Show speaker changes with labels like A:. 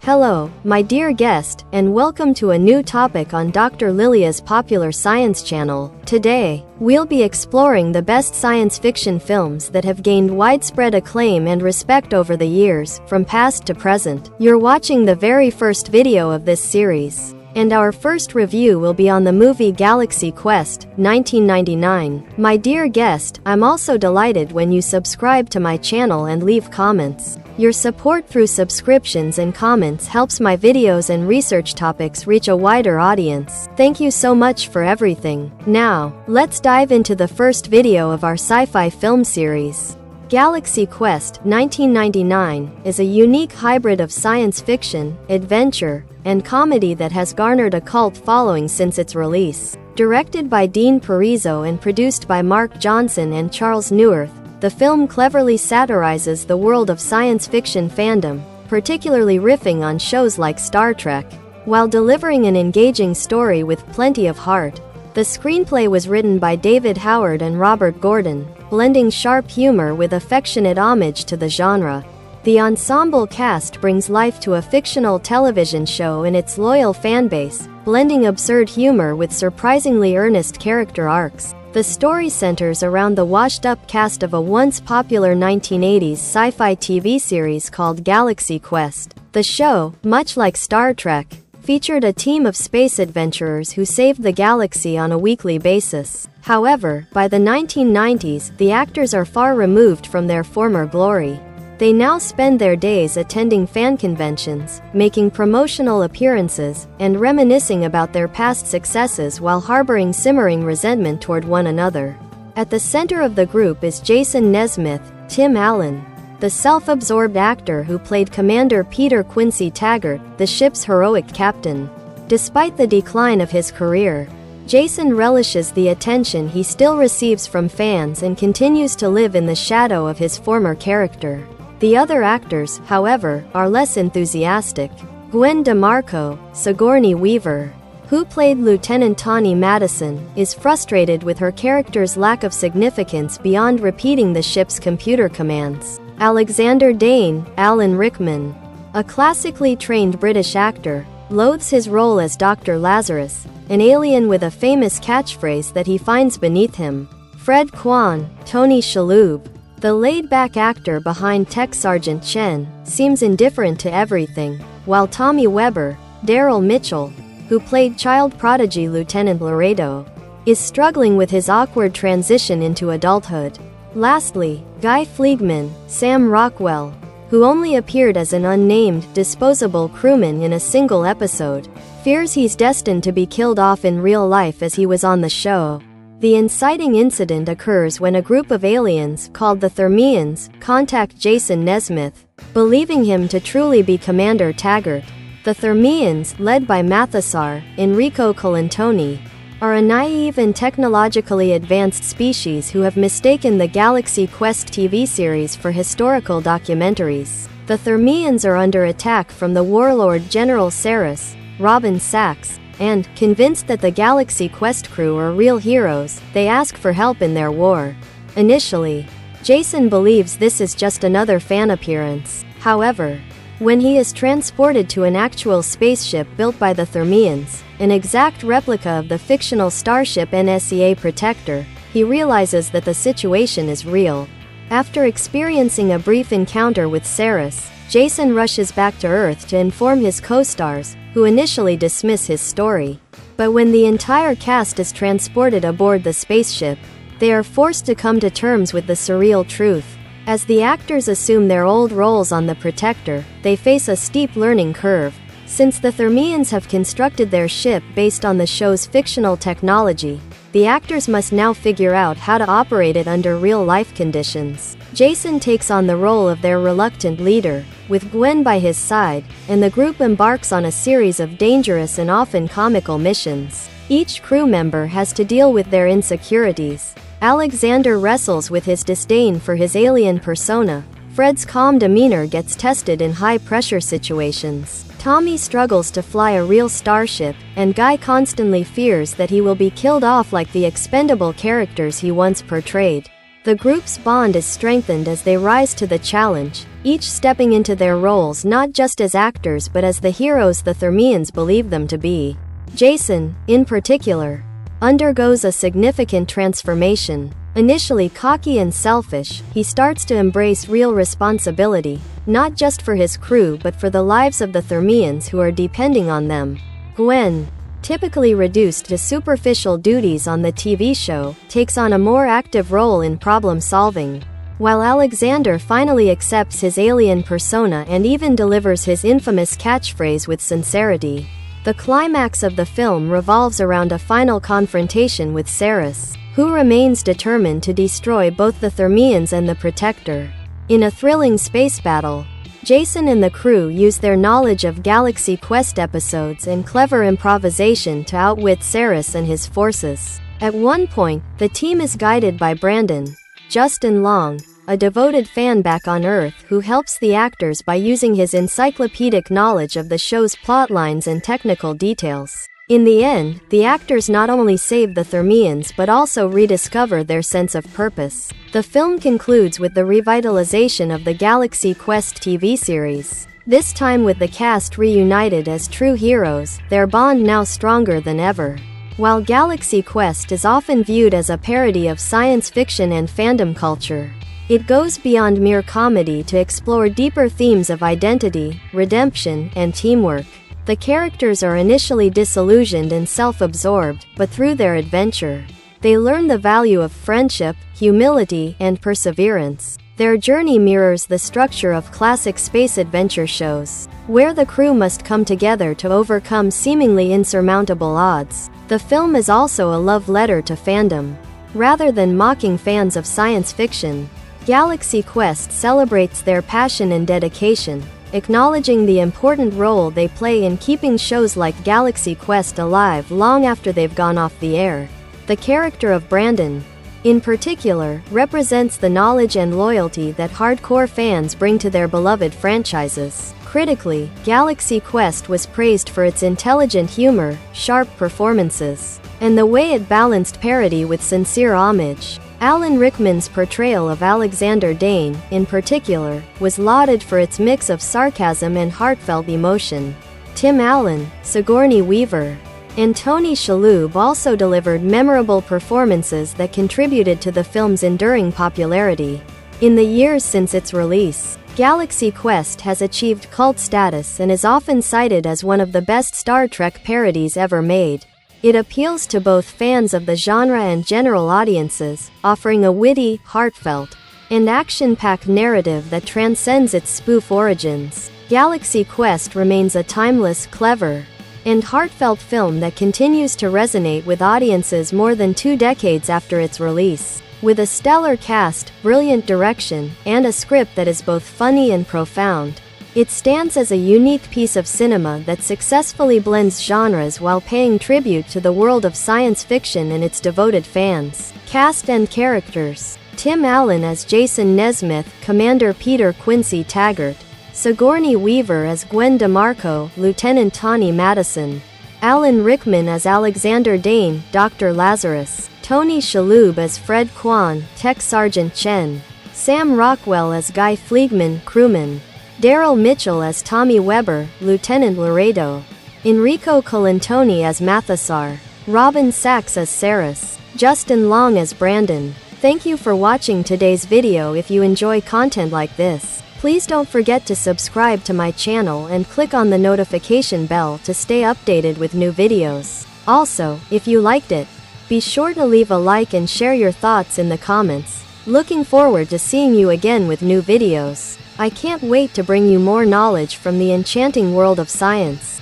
A: Hello, my dear guest, and welcome to a new topic on Dr. Lilia's popular science channel. Today, we'll be exploring the best science fiction films that have gained widespread acclaim and respect over the years, from past to present. You're watching the very first video of this series, and our first review will be on the movie Galaxy Quest, 1999. My dear guest, I'm also delighted when you subscribe to my channel and leave comments. Your support through subscriptions and comments helps my videos and research topics reach a wider audience. Thank you so much for everything. Now, let's dive into the first video of our sci-fi film series. Galaxy Quest, 1999, is a unique hybrid of science fiction, adventure, and comedy that has garnered a cult following since its release. Directed by Dean Parizo and produced by Mark Johnson and Charles Neuwirth, the film cleverly satirizes the world of science fiction fandom, particularly riffing on shows like Star Trek, while delivering an engaging story with plenty of heart. The screenplay was written by David Howard and Robert Gordon, blending sharp humor with affectionate homage to the genre. The ensemble cast brings life to a fictional television show and its loyal fanbase, blending absurd humor with surprisingly earnest character arcs. The story centers around the washed-up cast of a once popular 1980s sci-fi TV series called Galaxy Quest. The show, much like Star Trek, featured a team of space adventurers who saved the galaxy on a weekly basis. However, by the 1990s, the actors are far removed from their former glory. They now spend their days attending fan conventions, making promotional appearances, and reminiscing about their past successes while harboring simmering resentment toward one another. At the center of the group is Jason Nesmith, Tim Allen, the self-absorbed actor who played Commander Peter Quincy Taggart, the ship's heroic captain. Despite the decline of his career, Jason relishes the attention he still receives from fans and continues to live in the shadow of his former character. The other actors, however, are less enthusiastic. Gwen DeMarco, Sigourney Weaver, who played Lieutenant Tawny Madison, is frustrated with her character's lack of significance beyond repeating the ship's computer commands. Alexander Dane, Alan Rickman, a classically trained British actor, loathes his role as Dr. Lazarus, an alien with a famous catchphrase that he finds beneath him. Fred Kwan, Tony Shalhoub, the laid-back actor behind Tech Sergeant Chen, seems indifferent to everything, while Tommy Webber, Daryl Mitchell, who played child prodigy Lieutenant Laredo, is struggling with his awkward transition into adulthood. Lastly, Guy Fleegman, Sam Rockwell, who only appeared as an unnamed, disposable crewman in a single episode, fears he's destined to be killed off in real life as he was on the show. The inciting incident occurs when a group of aliens, called the Thermians, contact Jason Nesmith, believing him to truly be Commander Taggart. The Thermians, led by Mathesar, Enrico Colantoni, are a naive and technologically advanced species who have mistaken the Galaxy Quest TV series for historical documentaries. The Thermians are under attack from the warlord General Saris, Robin Sachs, and, convinced that the Galaxy Quest crew are real heroes, they ask for help in their war. Initially, Jason believes this is just another fan appearance. However, when he is transported to an actual spaceship built by the Thermians, an exact replica of the fictional starship NSEA Protector, he realizes that the situation is real. After experiencing a brief encounter with Saris, Jason rushes back to Earth to inform his co-stars, who initially dismiss his story. But when the entire cast is transported aboard the spaceship, they are forced to come to terms with the surreal truth. As the actors assume their old roles on the Protector, they face a steep learning curve. Since the Thermians have constructed their ship based on the show's fictional technology, the actors must now figure out how to operate it under real-life conditions. Jason takes on the role of their reluctant leader, with Gwen by his side, and the group embarks on a series of dangerous and often comical missions. Each crew member has to deal with their insecurities. Alexander wrestles with his disdain for his alien persona. Fred's calm demeanor gets tested in high-pressure situations. Tommy struggles to fly a real starship, and Guy constantly fears that he will be killed off like the expendable characters he once portrayed. The group's bond is strengthened as they rise to the challenge, each stepping into their roles not just as actors but as the heroes the Thermians believe them to be. Jason, in particular, undergoes a significant transformation. Initially cocky and selfish, he starts to embrace real responsibility, not just for his crew but for the lives of the Thermians who are depending on them. Gwen, typically reduced to superficial duties on the TV show, takes on a more active role in problem-solving, while Alexander finally accepts his alien persona and even delivers his infamous catchphrase with sincerity. The climax of the film revolves around a final confrontation with Ceres, who remains determined to destroy both the Thermians and the Protector. In a thrilling space battle, Jason and the crew use their knowledge of Galaxy Quest episodes and clever improvisation to outwit Ceres and his forces. At one point, the team is guided by Brandon, Justin Long, a devoted fan back on Earth who helps the actors by using his encyclopedic knowledge of the show's plotlines and technical details. In the end, the actors not only save the Thermians but also rediscover their sense of purpose. The film concludes with the revitalization of the Galaxy Quest TV series, this time with the cast reunited as true heroes, their bond now stronger than ever. While Galaxy Quest is often viewed as a parody of science fiction and fandom culture, it goes beyond mere comedy to explore deeper themes of identity, redemption, and teamwork. The characters are initially disillusioned and self-absorbed, but through their adventure, they learn the value of friendship, humility, and perseverance. Their journey mirrors the structure of classic space adventure shows, where the crew must come together to overcome seemingly insurmountable odds. The film is also a love letter to fandom. Rather than mocking fans of science fiction, Galaxy Quest celebrates their passion and dedication, acknowledging the important role they play in keeping shows like Galaxy Quest alive long after they've gone off the air. The character of Brandon, in particular, represents the knowledge and loyalty that hardcore fans bring to their beloved franchises. Critically, Galaxy Quest was praised for its intelligent humor, sharp performances, and the way it balanced parody with sincere homage. Alan Rickman's portrayal of Alexander Dane, in particular, was lauded for its mix of sarcasm and heartfelt emotion. Tim Allen, Sigourney Weaver, and Tony Shalhoub also delivered memorable performances that contributed to the film's enduring popularity. In the years since its release, Galaxy Quest has achieved cult status and is often cited as one of the best Star Trek parodies ever made. It appeals to both fans of the genre and general audiences, offering a witty, heartfelt, and action-packed narrative that transcends its spoof origins. Galaxy Quest remains a timeless, clever, and heartfelt film that continues to resonate with audiences more than 2 decades after its release. With a stellar cast, brilliant direction, and a script that is both funny and profound, it stands as a unique piece of cinema that successfully blends genres while paying tribute to the world of science fiction and its devoted fans. Cast and characters: Tim Allen as Jason Nesmith, Commander Peter Quincy Taggart; Sigourney Weaver as Gwen DeMarco, Lieutenant Tawny Madison; Alan Rickman as Alexander Dane, Dr. Lazarus; Tony Shalhoub as Fred Kwan, Tech Sergeant Chen; Sam Rockwell as Guy Fleegman, crewman; Daryl Mitchell as Tommy Weber, Lieutenant Laredo; Enrico Colantoni as Mathasar; Robin Sachs as Ceres; Justin Long as Brandon. Thank you for watching today's video. If you enjoy content like this, please don't forget to subscribe to my channel and click on the notification bell to stay updated with new videos. Also, if you liked it, be sure to leave a like and share your thoughts in the comments. Looking forward to seeing you again with new videos. I can't wait to bring you more knowledge from the enchanting world of science.